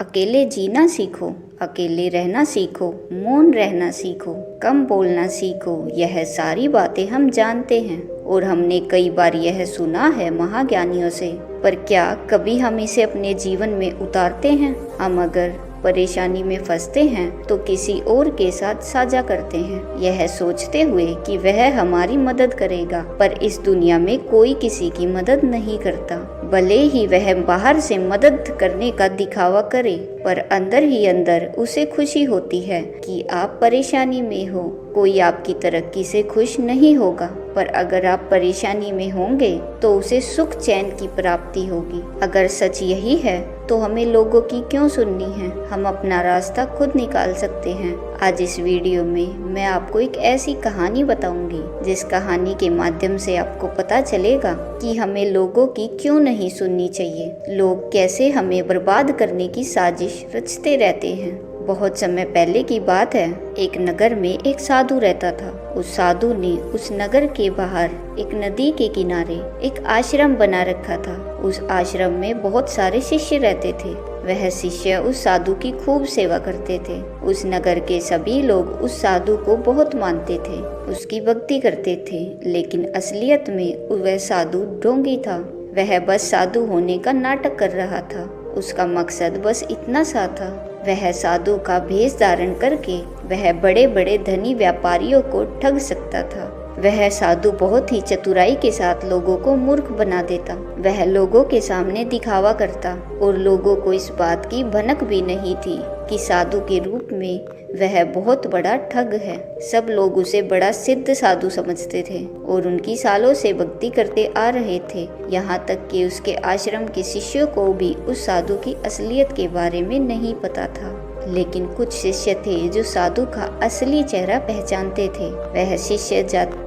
अकेले जीना सीखो, अकेले रहना सीखो, मौन रहना सीखो, कम बोलना सीखो। यह सारी बातें हम जानते हैं और हमने कई बार यह सुना है महाज्ञानियों से, पर क्या कभी हम इसे अपने जीवन में उतारते हैं? हम अगर परेशानी में फंसते हैं तो किसी और के साथ साझा करते हैं, यह सोचते हुए कि वह हमारी मदद करेगा। पर इस दुनिया में कोई किसी की मदद नहीं करता, भले ही वह बाहर से मदद करने का दिखावा करे, पर अंदर ही अंदर उसे खुशी होती है कि आप परेशानी में हो। कोई आपकी तरक्की से खुश नहीं होगा, पर अगर आप परेशानी में होंगे तो उसे सुख चैन की प्राप्ति होगी। अगर सच यही है तो हमें लोगों की क्यों सुननी है? हम अपना रास्ता खुद निकाल सकते हैं। आज इस वीडियो में मैं आपको एक ऐसी कहानी बताऊंगी जिस कहानी के माध्यम से आपको पता चलेगा कि हमें लोगों की क्यों नहीं सुननी चाहिए। लोग कैसे हमें बर्बाद करने की साजिश रचते रहते हैं। बहुत समय पहले की बात है, एक नगर में एक साधु रहता था। उस साधु ने उस नगर के बाहर एक नदी के किनारे एक आश्रम बना रखा था। उस आश्रम में बहुत सारे शिष्य रहते थे। वह शिष्य उस साधु की खूब सेवा करते थे। उस नगर के सभी लोग उस साधु को बहुत मानते थे, उसकी भक्ति करते थे। लेकिन असलियत में वह साधु ढोंगी था। वह बस साधु होने का नाटक कर रहा था। उसका मकसद बस इतना सा था, वह साधु का भेष धारण करके वह बड़े बड़े धनी व्यापारियों को ठग सकता था। वह साधु बहुत ही चतुराई के साथ लोगों को मूर्ख बना देता। वह लोगों के सामने दिखावा करता और लोगों को इस बात की भनक भी नहीं थी कि साधु के रूप में वह बहुत बड़ा ठग है। सब लोग उसे बड़ा सिद्ध साधु समझते थे और उनकी सालों से भक्ति करते आ रहे थे। यहाँ तक कि उसके आश्रम के शिष्यों को भी उस साधु की असलियत के बारे में नहीं पता था। लेकिन कुछ शिष्य थे जो साधु का असली चेहरा पहचानते थे। वह शिष्य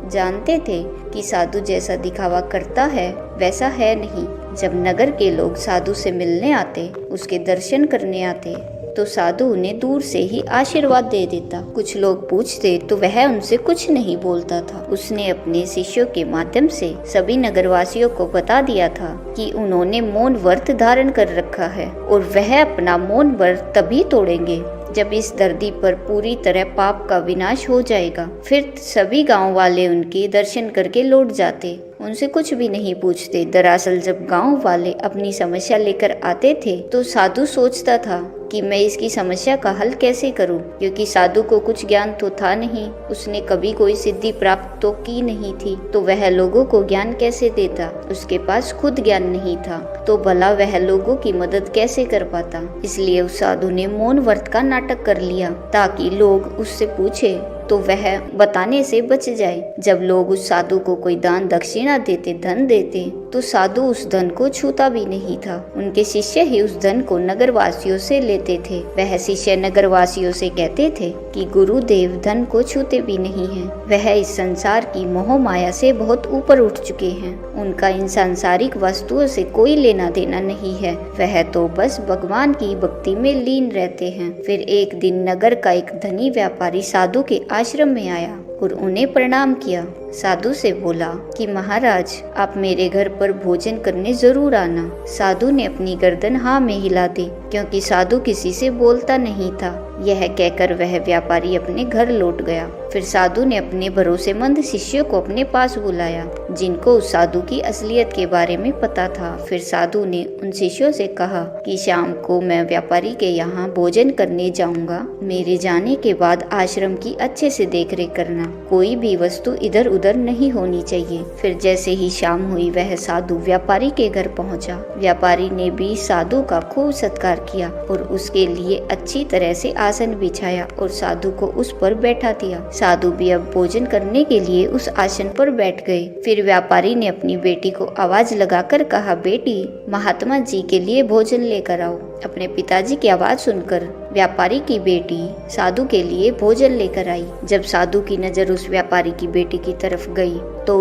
जानते थे कि साधु जैसा दिखावा करता है वैसा है नहीं। जब नगर के लोग साधु से मिलने आते, उसके दर्शन करने आते, तो साधु उन्हें दूर से ही आशीर्वाद दे देता। कुछ लोग पूछते तो वह उनसे कुछ नहीं बोलता था। उसने अपने शिष्यों के माध्यम से सभी नगरवासियों को बता दिया था कि उन्होंने मौन व्रत धारण कर रखा है और वह अपना मौन व्रत तभी तोड़ेंगे जब इस धरती पर पूरी तरह पाप का विनाश हो जाएगा। फिर सभी गांव वाले उनके दर्शन करके लौट जाते, उनसे कुछ भी नहीं पूछते। दरअसल जब गांव वाले अपनी समस्या लेकर आते थे तो साधु सोचता था कि मैं इसकी समस्या का हल कैसे करूं, क्योंकि साधु को कुछ ज्ञान तो था नहीं, उसने कभी कोई सिद्धि प्राप्त तो की नहीं थी, तो वह लोगों को ज्ञान कैसे देता? उसके पास खुद ज्ञान नहीं था, तो भला वह लोगों की मदद कैसे कर पाता? इसलिए उस साधु ने मौन व्रत का नाटक कर लिया ताकि लोग उससे पूछे तो वह बताने से बच जाए। जब लोग उस साधु को कोई दान दक्षिणा देते, धन देते, तो साधु उस धन को छूता भी नहीं था। उनके शिष्य ही उस धन को नगरवासियों से लेते थे। वह शिष्य नगरवासियों से कहते थे कि गुरुदेव धन को छूते भी नहीं हैं। वह इस संसार की मोह माया से बहुत ऊपर उठ चुके हैं। उनका इन सांसारिक वस्तुओं से कोई लेना देना नहीं है। वह तो बस भगवान की भक्ति में लीन रहते हैं। फिर एक दिन नगर का एक धनी व्यापारी साधु के आश्रम में आया और उन्हें प्रणाम किया। साधु से बोला कि महाराज, आप मेरे घर पर भोजन करने जरूर आना। साधु ने अपनी गर्दन हाँ में हिला दी, क्योंकि साधु किसी से बोलता नहीं था। यह कहकर वह व्यापारी अपने घर लौट गया। फिर साधु ने अपने भरोसेमंद शिष्यों को अपने पास बुलाया, जिनको उस साधु की असलियत के बारे में पता था। फिर साधु ने उन शिष्यों से कहा कि शाम को मैं व्यापारी के यहाँ भोजन करने जाऊंगा। मेरे जाने के बाद आश्रम की अच्छे से देखरेख करना, कोई भी वस्तु इधर उधर नहीं होनी चाहिए। फिर जैसे ही शाम हुई, वह साधु व्यापारी के घर पहुंचा। व्यापारी ने भी साधु का खूब सत्कार किया और उसके लिए अच्छी तरह से आसन बिछाया और साधु को उस पर बैठा दिया। साधु भी अब भोजन करने के लिए उस आसन पर बैठ गए। फिर व्यापारी ने अपनी बेटी को आवाज लगाकर कहा, बेटी, महात्मा जी के लिए भोजन लेकर आओ। अपने पिताजी की आवाज सुनकर व्यापारी की बेटी साधु के लिए भोजन लेकर आई। जब साधु की नजर उस व्यापारी की बेटी की तरफ गई तो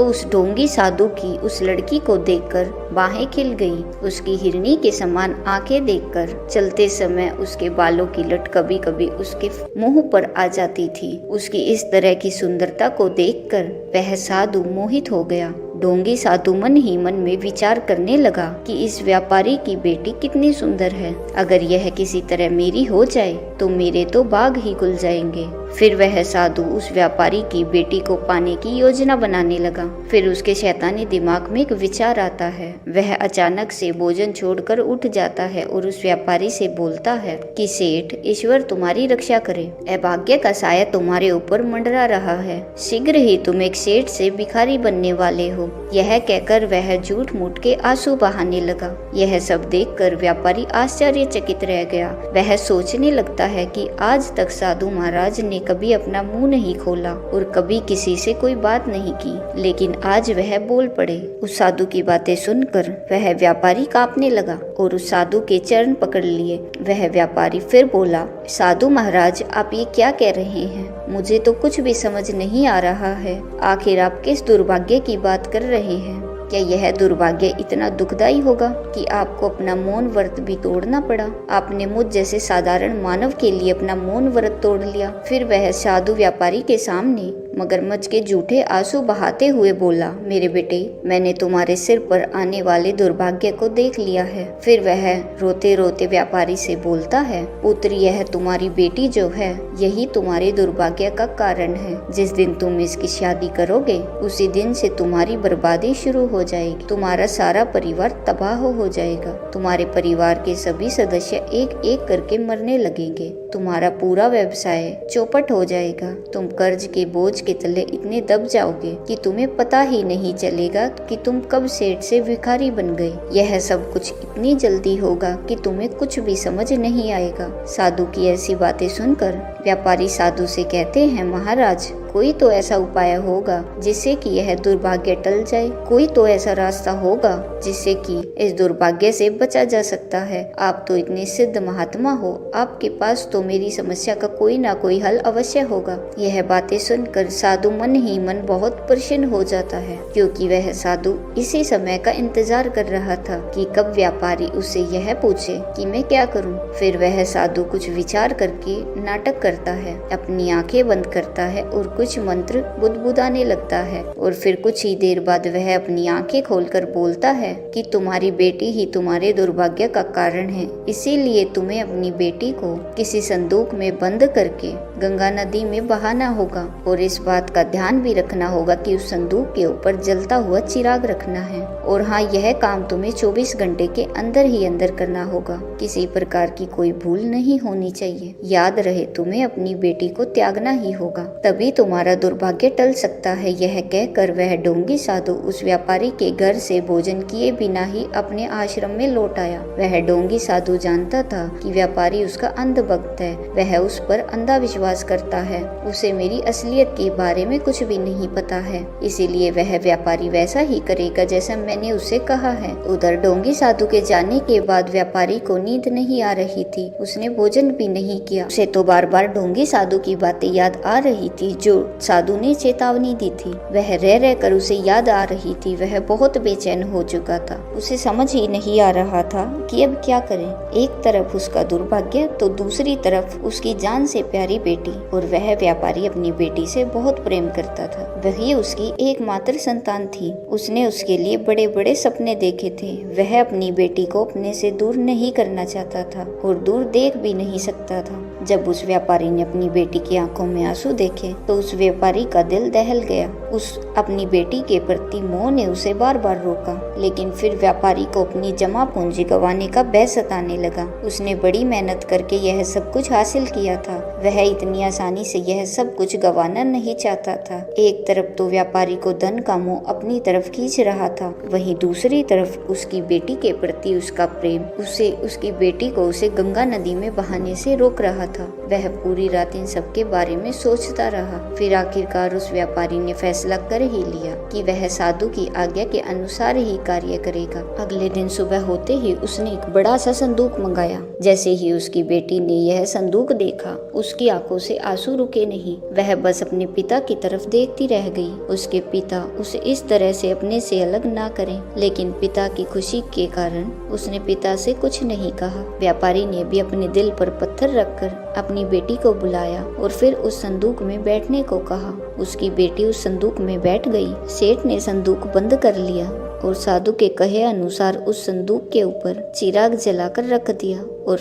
उस ढोंगी साधु की उस लड़की को देखकर बाहें खिल गई। उसकी हिरनी के समान आंखें देखकर चलते समय उसके बालों की लट कभी कभी उसके मुंह पर आ जाती थी। उसकी इस तरह की सुंदरता को देखकर वह साधु मोहित हो गया। ढोंगी साधु मन ही मन में विचार करने लगा कि इस व्यापारी की बेटी कितनी सुंदर है। अगर यह किसी तरह मेरी हो जाए तो मेरे तो बाग ही खुल जाएंगे। फिर वह साधु उस व्यापारी की बेटी को पाने की योजना बनाने लगा। फिर उसके शैतानी दिमाग में एक विचार आता है। वह अचानक से भोजन छोड़कर उठ जाता है और उस व्यापारी से बोलता है कि सेठ, ईश्वर तुम्हारी रक्षा करे। अभाग्य का साया तुम्हारे ऊपर मंडरा रहा है। शीघ्र ही तुम एक सेठ से भिखारी बनने वाले हो। यह कहकर वह झूठ मूठ के आंसू बहाने लगा। यह सब देखकर व्यापारी आश्चर्यचकित रह गया। वह सोचने लगता है कि आज तक साधु महाराज ने कभी अपना मुंह नहीं खोला और कभी किसी से कोई बात नहीं की, लेकिन आज वह बोल पड़े। उस साधु की बातें सुनकर वह व्यापारी कांपने लगा और उस साधु के चरण पकड़ लिए। वह व्यापारी फिर बोला, साधु महाराज, आप ये क्या कह रहे हैं? मुझे तो कुछ भी समझ नहीं आ रहा है। आखिर आप किस दुर्भाग्य की बात कर रहे हैं? क्या यह दुर्भाग्य इतना दुखदाई होगा कि आपको अपना मौन व्रत भी तोड़ना पड़ा? आपने मुझ जैसे साधारण मानव के लिए अपना मौन व्रत तोड़ लिया। फिर वह साधु व्यापारी के सामने मगरमच्छ के झूठे आंसू बहाते हुए बोला, मेरे बेटे, मैंने तुम्हारे सिर पर आने वाले दुर्भाग्य को देख लिया है। फिर वह रोते रोते व्यापारी से बोलता है, पुत्र, यह तुम्हारी बेटी जो है यही तुम्हारे दुर्भाग्य का कारण है। जिस दिन तुम इसकी शादी करोगे उसी दिन से तुम्हारी बर्बादी शुरू हो जाएगी। तुम्हारा सारा परिवार तबाह हो जाएगा। तुम्हारे परिवार के सभी सदस्य एक एक करके मरने लगेंगे। तुम्हारा पूरा व्यवसाय चौपट हो जाएगा। तुम कर्ज के बोझ के तले इतने दब जाओगे कि तुम्हें पता ही नहीं चलेगा कि तुम कब सेठ से भिखारी बन गए। यह सब कुछ इतनी जल्दी होगा कि तुम्हें कुछ भी समझ नहीं आएगा। साधु की ऐसी बातें सुनकर व्यापारी साधु से कहते हैं, महाराज, कोई तो ऐसा उपाय होगा जिससे कि यह दुर्भाग्य टल जाए। कोई तो ऐसा रास्ता होगा जिससे कि इस दुर्भाग्य से बचा जा सकता है। आप तो इतने सिद्ध महात्मा हो, आपके पास तो मेरी समस्या का कोई ना कोई हल अवश्य होगा। यह बातें सुनकर साधु मन ही मन बहुत प्रसन्न हो जाता है, क्योंकि वह साधु इसी समय का इंतजार कर रहा था कि कब व्यापारी उससे यह पूछे कि मैं क्या करूं। फिर वह साधु कुछ विचार करके नाटक करता है, अपनी आंखें बंद करता है और कुछ मंत्र बुदबुदाने लगता है और फिर कुछ ही देर बाद वह अपनी आंखें खोलकर बोलता है कि तुम्हारी बेटी ही तुम्हारे दुर्भाग्य का कारण है। इसीलिए तुम्हें अपनी बेटी को किसी संदूक में बंद करके गंगा नदी में बहाना होगा और इस बात का ध्यान भी रखना होगा कि उस संदूक के ऊपर जलता हुआ चिराग रखना है। और हाँ, यह काम तुम्हें 24 घंटे के अंदर ही अंदर करना होगा। किसी प्रकार की कोई भूल नहीं होनी चाहिए। याद रहे, तुम्हें अपनी बेटी को त्यागना ही होगा, तभी तुम्हारा दुर्भाग्य टल सकता है। यह कहकर वह ढोंगी साधु उस व्यापारी के घर से भोजन किए बिना ही अपने आश्रम में लौट आया। वह ढोंगी साधु जानता था कि व्यापारी उसका अंध भक्त है। वह उस पर अंधा विश्वास करता है। उसे मेरी असलियत के बारे में कुछ भी नहीं पता है, इसीलिए वह व्यापारी वैसा ही करेगा जैसा मैंने उसे कहा है। उधर ढोंगी साधु के जाने के बाद व्यापारी को नींद नहीं आ रही थी। उसने भोजन भी नहीं किया। उसे तो बार बार ढोंगी साधु की बातें याद आ रही थी जो साधु ने चेतावनी दी थी। वह रह रह कर उसे याद आ रही थी। वह बहुत बेचैन हो चुका था। उसे समझ ही नहीं आ रहा था कि अब क्या करे। एक तरफ उसका दुर्भाग्य तो दूसरी तरफ उसकी जान से प्यारी बेटी। और वह व्यापारी अपनी बेटी से बहुत प्रेम करता था। वही उसकी एकमात्र संतान थी। उसने उसके लिए बड़े बड़े सपने देखे थे। वह अपनी बेटी को अपने से दूर नहीं करना चाहता था और दूर देख भी नहीं सकता था। जब उस व्यापारी ने अपनी बेटी की आंखों में आंसू देखे तो उस व्यापारी का दिल दहल गया। उस अपनी बेटी के प्रति मोह ने उसे बार बार रोका, लेकिन फिर व्यापारी को अपनी जमा पूंजी गंवाने का भय सताने लगा। उसने बड़ी मेहनत करके यह सब कुछ हासिल किया था। वह इतनी आसानी से यह सब कुछ गंवाना नहीं चाहता था। एक तरफ तो व्यापारी को धन का मोह अपनी तरफ खींच रहा था, वहीं दूसरी तरफ उसकी बेटी के प्रति उसका प्रेम उसकी बेटी को उसे गंगा नदी में बहाने से रोक रहा था। वह पूरी रात इन सब के बारे में सोचता रहा। फिर आखिरकार उस व्यापारी ने फैसला कर ही लिया कि वह साधु की आज्ञा के अनुसार ही कार्य करेगा। अगले दिन सुबह होते ही उसने एक बड़ा सा संदूक मंगाया। जैसे ही उसकी बेटी ने यह संदूक देखा, उसकी आंखों से आंसू रुके नहीं। वह बस अपने पिता की तरफ देखती रह गई। उसके पिता उसे इस तरह से अपने से अलग ना करें, लेकिन पिता की खुशी के कारण उसने पिता से कुछ नहीं कहा। व्यापारी ने भी अपने दिल पर पत्थर रखकर अपनी बेटी को बुलाया और फिर उस संदूक में बैठने को कहा। उसकी बेटी उस संदूक में बैठ गई। सेठ ने संदूक बंद कर लिया और साधु के कहे अनुसार उस संदूक के ऊपर चिराग जलाकर रख दिया और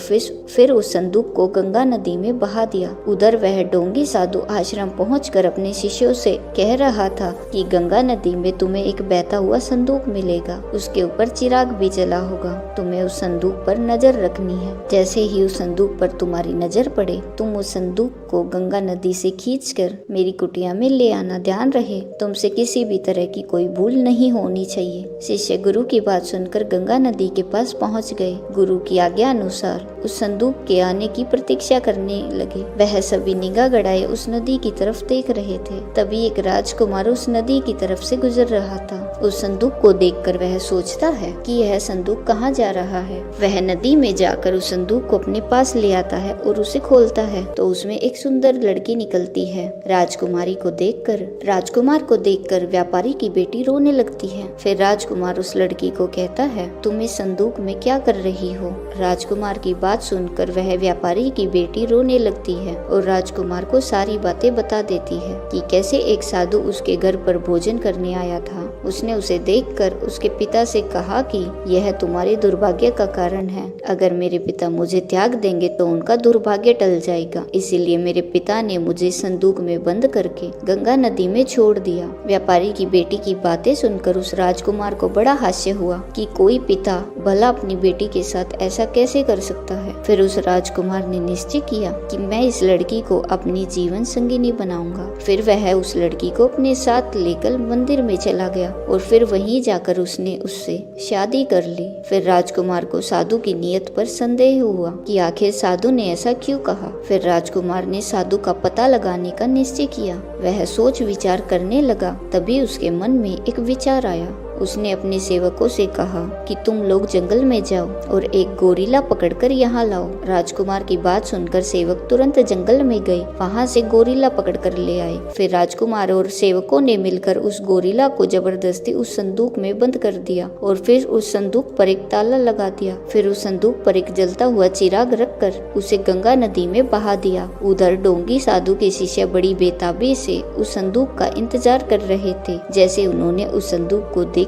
फिर उस संदूक को गंगा नदी में बहा दिया। उधर वह ढोंगी साधु आश्रम पहुंचकर अपने शिष्यों से कह रहा था कि गंगा नदी में तुम्हें एक बहता हुआ संदूक मिलेगा, उसके ऊपर चिराग भी जला होगा, तुम्हें उस संदूक पर नजर रखनी है। जैसे ही उस संदूक पर तुम्हारी नजर पड़े तुम उस संदूक को गंगा नदी से खींचकर मेरी कुटिया में ले आना। ध्यान रहे तुमसे किसी भी तरह की कोई भूल नहीं होनी चाहिए। शिष्य गुरु की बात सुनकर गंगा नदी के पास पहुंच गए। गुरु की आज्ञा अनुसार उस संदूक के आने की प्रतीक्षा करने लगे। वह सभी निगाह गड़ाए उस नदी की तरफ देख रहे थे। तभी एक राजकुमार उस नदी की तरफ से गुजर रहा था। उस संदूक को देखकर वह सोचता है कि यह संदूक कहाँ जा रहा है। वह नदी में जाकर उस संदूक को अपने पास ले आता है और उसे खोलता है तो उसमें एक सुंदर लड़की निकलती है। राजकुमार को देखकर व्यापारी की बेटी रोने लगती है। फिर राजकुमार उस लड़की को कहता है, तुम इस संदूक में क्या कर रही हो। राजकुमार की बात सुनकर वह व्यापारी की बेटी रोने लगती है और राजकुमार को सारी बातें बता देती है कि कैसे एक साधु उसके घर पर भोजन करने आया था। उसने उसे देखकर उसके पिता से कहा कि यह तुम्हारे दुर्भाग्य का कारण है। अगर मेरे पिता मुझे त्याग देंगे तो उनका दुर्भाग्य टल जाएगा, इसीलिए मेरे पिता ने मुझे संदूक में बंद करके गंगा नदी में छोड़ दिया। व्यापारी की बेटी की बातें सुनकर उस राजकुमार को बड़ा हास्य हुआ कि कोई पिता भला अपनी बेटी के साथ ऐसा कैसे कर सकता है। फिर उस राजकुमार ने निश्चय किया कि मैं इस लड़की को अपनी जीवन संगिनी बनाऊंगा। फिर वह उस लड़की को अपने साथ लेकर मंदिर में चला गया और फिर वहीं जाकर उसने उससे शादी कर ली। फिर राजकुमार को साधु की नीयत पर संदेह हुआ कि आखिर साधु ने ऐसा क्यों कहा। फिर राजकुमार ने साधु का पता लगाने का निश्चय किया। वह सोच विचार करने लगा। तभी उसके मन में एक विचार आया। उसने अपने सेवकों से कहा कि तुम लोग जंगल में जाओ और एक गोरिल्ला पकड़कर यहाँ लाओ। राजकुमार की बात सुनकर सेवक तुरंत जंगल में गए, वहाँ से गोरिल्ला पकड़कर ले आए। फिर राजकुमार और सेवकों ने मिलकर उस गोरिल्ला को जबरदस्ती उस संदूक में बंद कर दिया और फिर उस संदूक पर एक ताला लगा दिया। फिर उस संदूक पर एक जलता हुआ चिराग रखकर उसे गंगा नदी में बहा दिया। उधर ढोंगी साधु के शिष्य बड़ी बेताबी से उस संदूक का इंतजार कर रहे थे। जैसे उन्होंने उस संदूक को देखा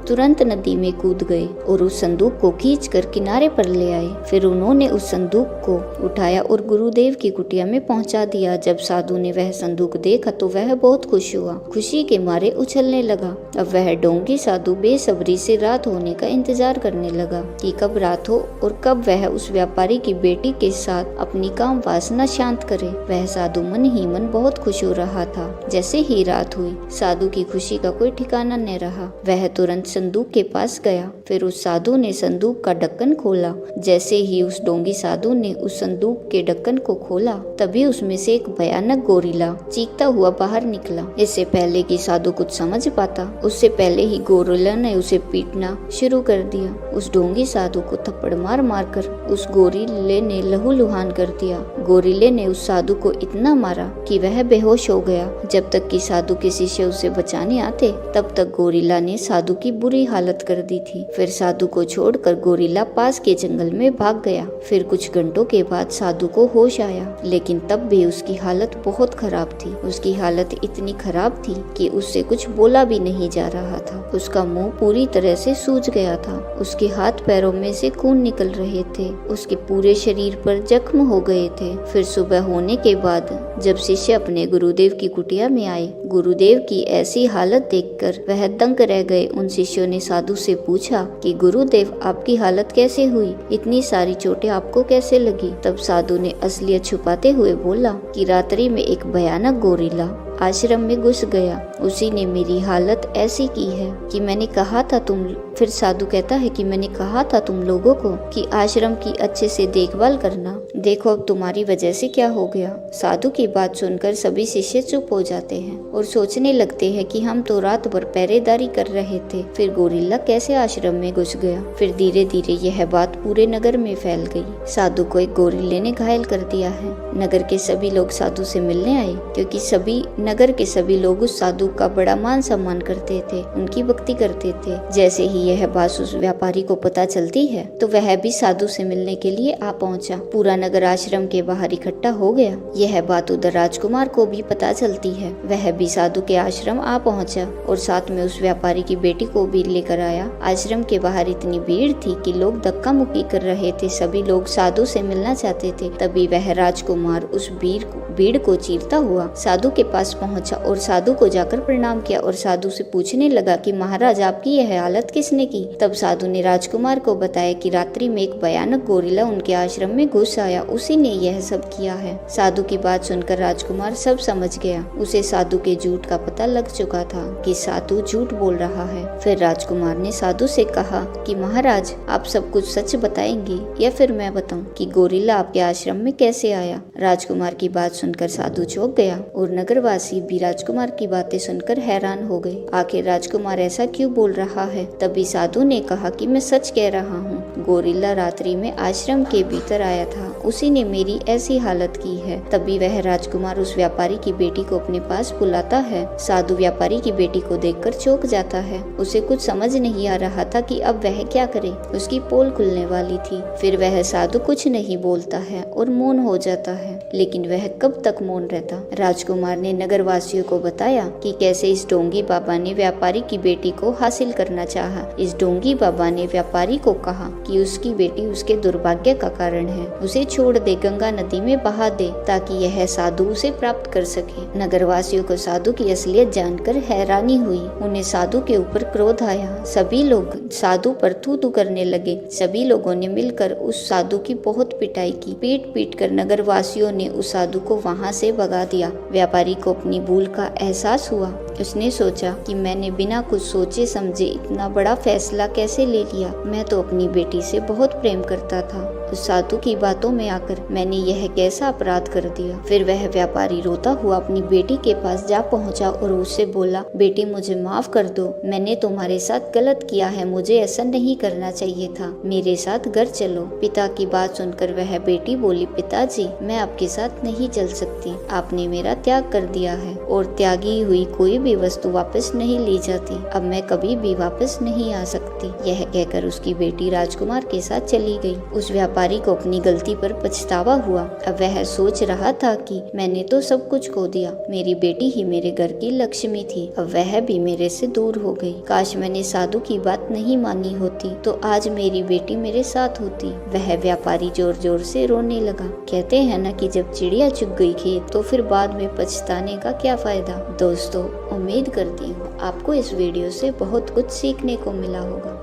तुरंत नदी में कूद गए और उस संदूक को खींचकर किनारे पर ले आए। फिर उन्होंने उस संदूक को उठाया और गुरुदेव की कुटिया में पहुंचा दिया। जब साधु ने वह संदूक देखा तो वह बहुत खुश हुआ, खुशी के मारे उछलने लगा। अब वह ढोंगी साधु बेसब्री से रात होने का इंतजार करने लगा कि कब रात हो और कब वह उस व्यापारी की बेटी के साथ अपनी काम वासना शांत करे। वह साधु मन ही मन बहुत खुश हो रहा था। जैसे ही रात हुई साधु की खुशी का कोई ठिकाना न रहा। वह तुरंत संदूक के पास गया। फिर उस साधु ने संदूक का ढक्कन खोला। जैसे ही उस ढोंगी साधु ने उस संदूक के ढक्कन को खोला तभी उसमें से एक भयानक गोरिल्ला चीखता हुआ बाहर निकला। इससे पहले कि साधु कुछ समझ पाता उससे पहले ही गोरिल्ला ने उसे पीटना शुरू कर दिया। उस ढोंगी साधु को थप्पड़ मार मार कर उस गोरिल्ले ने लहूलुहान कर दिया। गोरिल्ले ने उस साधु को इतना मारा कि वह बेहोश हो गया। जब तक कि साधु के शिष्य उसे बचाने आते तब तक गोरिल्ला ने साधु की बुरी हालत कर दी थी। फिर साधु को छोड़कर गोरिल्ला पास के जंगल में भाग गया। फिर कुछ घंटों के बाद साधु को होश आया, लेकिन तब भी उसकी हालत बहुत खराब थी। उसकी हालत इतनी खराब थी कि उससे कुछ बोला भी नहीं जा रहा था। उसका मुंह पूरी तरह से सूज गया था। उसके हाथ पैरों में से खून निकल रहे थे। उसके पूरे शरीर पर जख्म हो गए थे। फिर सुबह होने के बाद जब शिष्य अपने गुरुदेव की कुटिया में आए, गुरुदेव की ऐसी हालत देखकर वह दंग रह गए। उन शिष्यों ने साधु से पूछा कि गुरुदेव आपकी हालत कैसे हुई, इतनी सारी चोटें आपको कैसे लगी। तब साधु ने असलियत छुपाते हुए बोला कि रात्रि में एक भयानक गोरिल्ला आश्रम में घुस गया, उसी ने मेरी हालत ऐसी की है कि मैंने कहा था तुम। फिर साधु कहता है कि मैंने कहा था तुम लोगों को कि आश्रम की अच्छे से देखभाल करना, देखो अब तुम्हारी वजह से क्या हो गया। साधु की बात सुनकर सभी शिष्य चुप हो जाते हैं और सोचने लगते हैं कि हम तो रात भर पहरेदारी कर रहे थे, फिर गोरिल्ला कैसे आश्रम में घुस गया। फिर धीरे धीरे यह बात पूरे नगर में फैल गई। साधु को एक गोरिल्ले ने घायल कर दिया है। नगर के सभी लोग साधु से मिलने आए क्योंकि सभी नगर के सभी लोग उस साधु का बड़ा मान सम्मान करते थे, उनकी भक्ति करते थे। जैसे ही यह बात उस व्यापारी को पता चलती है तो वह भी साधु से मिलने के लिए आ पहुंचा। पूरा नगर आश्रम के बाहर इकट्ठा हो गया। यह बात उधर राजकुमार को भी पता चलती है। वह भी साधु के आश्रम आ पहुंचा और साथ में उस व्यापारी की बेटी को भी लेकर आया। आश्रम के बाहर इतनी भीड़ थी कि लोग धक्का मुक्की कर रहे थे, सभी लोग साधु से मिलना चाहते थे। तभी वह राजकुमार उस भीड़ को चीरता हुआ साधु के पास पहुंचा और साधु को जाकर प्रणाम किया और साधु से पूछने लगा कि महाराज, आपकी यह हालत किसने की? तब साधु ने राजकुमार को बताया कि रात्रि में एक भयानक गोरिल्ला उनके आश्रम में घुस आया, उसी ने यह सब किया है। साधु की बात सुनकर राजकुमार सब समझ गया। उसे साधु के झूठ का पता लग चुका था कि साधु झूठ बोल रहा है। फिर राजकुमार ने साधु से कहा कि महाराज, आप सब कुछ सच बताएंगे या फिर मैं बताऊं कि गोरिल्ला आपके आश्रम में कैसे आया? राजकुमार की बात सुनकर साधु चौंक गया और नगरवासी भी राजकुमार की बातें सुनकर हैरान हो गए। आखिर राजकुमार ऐसा क्यों बोल रहा है? तभी साधु ने कहा कि मैं सच कह रहा हूँ, गोरिल्ला रात्रि में आश्रम के भीतर आया था, उसी ने मेरी ऐसी हालत की है। तभी वह राजकुमार उस व्यापारी की बेटी को अपने पास बुलाता है। साधु व्यापारी की बेटी को देखकर चौंक जाता है। उसे कुछ समझ नहीं आ रहा था कि अब वह क्या करे। उसकी पोल खुलने वाली थी। फिर वह साधु कुछ नहीं बोलता है और मौन हो जाता है। लेकिन वह कब तक मौन रहता? राजकुमार ने नगरवासियों को बताया कि कैसे इस ढोंगी बाबा ने व्यापारी की बेटी को हासिल करना चाहा। इस ढोंगी बाबा ने व्यापारी को कहा कि उसकी बेटी उसके दुर्भाग्य का कारण है, उसे छोड़ दे, गंगा नदी में बहा दे ताकि यह साधु उसे प्राप्त कर सके। नगरवासियों को साधु की असलियत जानकर हैरानी हुई। उन्हें साधु के ऊपर क्रोध आया। सभी लोग साधु पर थू-थू करने लगे। सभी लोगों ने मिलकर उस साधु की बहुत पिटाई की। पीट पीट कर नगरवासियों ने उस साधु को वहां से भगा दिया। व्यापारी को अपनी भूल का एहसास हुआ। उसने सोचा कि मैंने बिना कुछ सोचे समझे इतना बड़ा फैसला कैसे ले लिया। मैं तो अपनी बेटी से बहुत प्रेम करता था। उस साधु की बातों में आकर मैंने यह कैसा अपराध कर दिया। फिर वह व्यापारी रोता हुआ अपनी बेटी के पास जा पहुंचा और उससे बोला, बेटी मुझे माफ कर दो, मैंने तुम्हारे साथ गलत किया है, मुझे ऐसा नहीं करना चाहिए था, मेरे साथ घर चलो। पिता की बात सुनकर वह बेटी बोली, पिताजी मैं आपके साथ नहीं चल सकती, आपने मेरा त्याग कर दिया है और त्यागी हुई कोई भी वस्तु वापस नहीं ली जाती। अब मैं कभी भी वापस नहीं आ सकती। यह कहकर उसकी बेटी राजकुमार के साथ चली गई। उस व्यापारी को अपनी गलती पर पछतावा हुआ। अब वह सोच रहा था कि मैंने तो सब कुछ खो दिया, मेरी बेटी ही मेरे घर की लक्ष्मी थी, अब वह भी मेरे से दूर हो गई। काश मैंने साधु की बात नहीं मानी होती तो आज मेरी बेटी मेरे साथ होती। वह व्यापारी जोर जोर से रोने लगा। कहते हैं ना कि जब चिड़िया चुग गई खेत तो फिर बाद में पछताने का क्या फायदा। दोस्तों, उम्मीद करती हूँ आपको इस वीडियो से बहुत कुछ सीखने को मिला होगा।